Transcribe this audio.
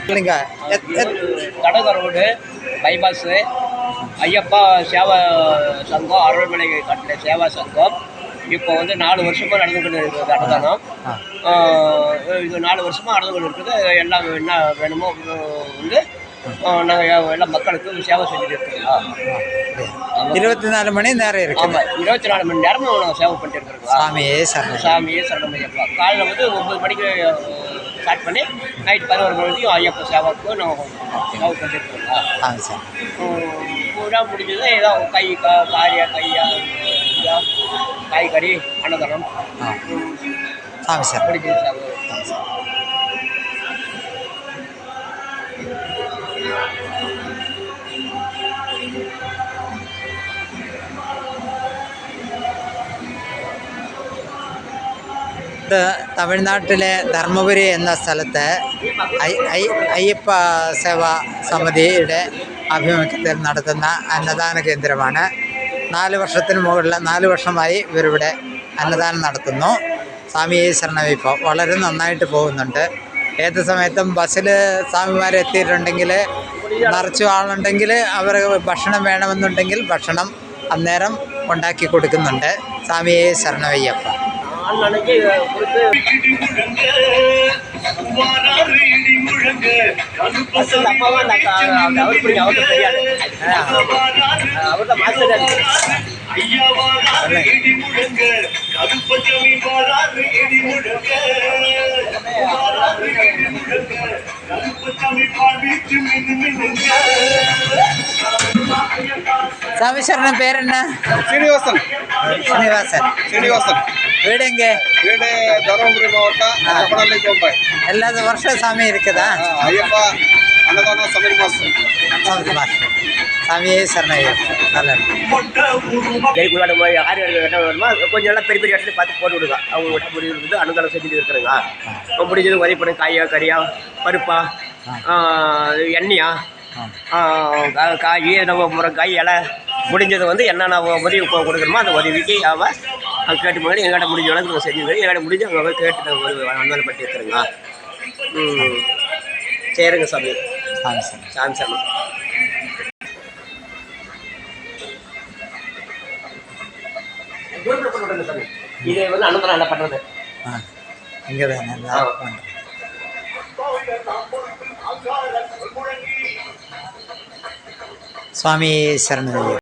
கடக road bypass Ayyappa Seva சங்கம் அருள்மலை கட்டின சேவா சங்கம் இப்போ வந்து 4 வருஷமாக நடந்து கொண்டு இருக்கிறது அன்னதானம். இது 4 வருஷமாக நடந்து கொண்டு இருக்குது. எல்லாம் என்ன வேணுமோ வந்து நாங்கள் எல்லாம் மக்களுக்கு சேவை செஞ்சுட்டு இருக்கிறோம். 24 மணி நேரம் இருக்கு. ஆமாம், 24 மணி நேரமும் நாங்கள் சேவை பண்ணிட்டு இருக்கிறோம். சாமியே சரணம் ஐயப்பா. காலையில் வந்து 9 மணிக்கு ஸ்டார்ட் பண்ணி நைட் 11 மணிக்கும் ஐயப்பா சேவாவுக்கு நாங்கள் சேவை பண்ணிட்டு இருக்கிறோம். பூரா முடிஞ்சது ஏதோ காய்கறி அன்னதானம் முடிஞ்சது சார். തമിഴ്നാട്ടിലെ ധർമ്മപുരി എന്ന സ്ഥലത്ത് അയ്യപ്പ സേവാ സമിതിയുടെ ആഭിമുഖ്യത്തിൽ നടത്തുന്ന അന്നദാന കേന്ദ്രമാണ്. 4 വർഷമായി ഇവരിവിടെ അന്നദാനം നടത്തുന്നു. സ്വാമിയെ ശരണമയ്യപ്പ വളരെ നന്നായിട്ട് പോകുന്നുണ്ട്. ഏത് സമയത്തും ബസ്സിൽ സ്വാമിമാരെത്തിയിട്ടുണ്ടെങ്കിൽ നിറച്ചു ആളുണ്ടെങ്കിൽ അവർ ഭക്ഷണം വേണമെന്നുണ്ടെങ്കിൽ ഭക്ഷണം അന്നേരം ഉണ്ടാക്കി കൊടുക്കുന്നുണ്ട്. സ്വാമിയെ ശരണമയ്യപ്പ. സ്വാമി ശരണം പേരെന്നാ? சீனிவாசன். வீடு எங்கே? வீடு தருமபுரி மாவட்டம் அப்படல்லை கோம்பை. எல்லா வருஷம் சாமி இருக்குதா? ஐயப்பா அன்னதானம் சமையல் மாஸ்டர். சாமியே சரணம். நல்லா கொஞ்சம் எல்லாம் பெரிய பெரிய இடத்துல பார்த்து போட்டு விடுங்க. அவங்க விட்ட முடிவு அன்னதானம் செஞ்சுட்டு இருக்கிறாங்க. முடிஞ்சது உதவி பண்ணி காயா கறியா பருப்பா எண்ணெயா காய் முருங்காய் இலை முடிஞ்சது வந்து என்னென்ன உதவி கொடுக்குறோமோ அந்த உதவிக்கு அவன் கேட்டு முன்னாடி எங்கிட்ட முடிஞ்ச அளவுக்கு நாங்கள் செஞ்சு எங்கிட்ட முடிஞ்சு அவங்க கேட்டு நாங்கள் அன்னதானம் பட்டி இருக்கிறேங்க. சரிங்க சாமி. சாமி சாமி. இதே வந்து அன்னதானம் என்ன பண்ணுறது இங்கே தான் சுவாமி சரணம்.